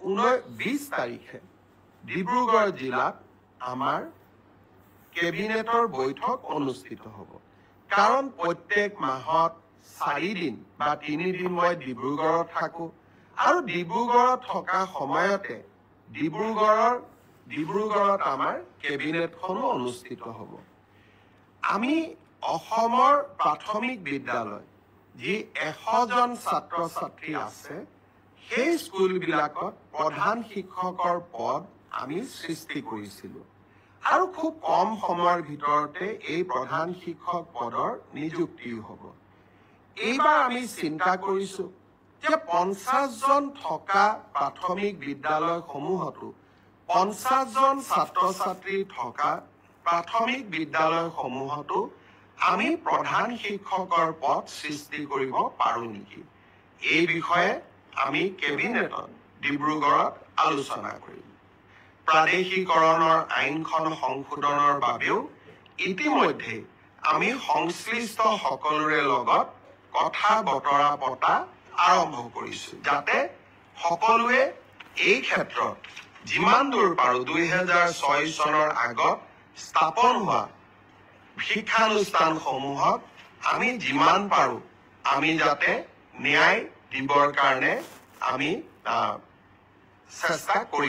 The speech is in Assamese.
20 তাৰিখে ডিব্ৰুগড় জিলাত আমাৰ কেবিনেটৰ বৈঠক অনুষ্ঠিত হ'ব। কাৰণ প্ৰত্যেক মাহত 4 দিন বা 3 দিন মই ডিব্ৰুগড়ত থাকো আৰু ডিব্ৰুগড়ত থকা সময়তে ডিব্ৰুগড়ত আমাৰ কেবিনেটখনো অনুষ্ঠিত হ'ব। আমি অসমৰ প্ৰাথমিক বিদ্যালয় যি 100জন ছাত্ৰ ছাত্ৰী আছে সেই স্কুলবিলাকত প্ৰধান শিক্ষকৰ পদ আমি সৃষ্টি কৰিছিলোঁ আৰু খুব কম সময়ৰ ভিতৰতে এই প্ৰধান শিক্ষক পদৰ নিযুক্তি হ'ব। এইবাৰ আমি চিন্তা কৰিছো যে 50জন থকা প্ৰাথমিক বিদ্যালয়সমূহতো 50জন ছাত্ৰ ছাত্ৰী থকা প্ৰাথমিক বিদ্যালয়সমূহতো আমি প্ৰধান শিক্ষকৰ পদ সৃষ্টি কৰিব পাৰো নেকি? এই বিষয়ে আমি কেবিনেটত ডিব্ৰুগড়ত আলোচনা কৰিম। প্ৰাদেশিকৰণৰ আইনখন সংশোধনৰ বাবেও ইতিমধ্যে আমি সংশ্লিষ্ট সকলোৰে লগত কথা বতৰা পতা আৰম্ভ কৰিছো, যাতে সকলোৱে এই ক্ষেত্ৰত যিমান দূৰ পাৰো 2006 চনৰ আগত স্থাপন হোৱা শিক্ষানুষ্ঠানসমূহত আমি যিমান পাৰো আমি যাতে ন্যায় দিবৰ কাৰণে আমি চেষ্টা কৰি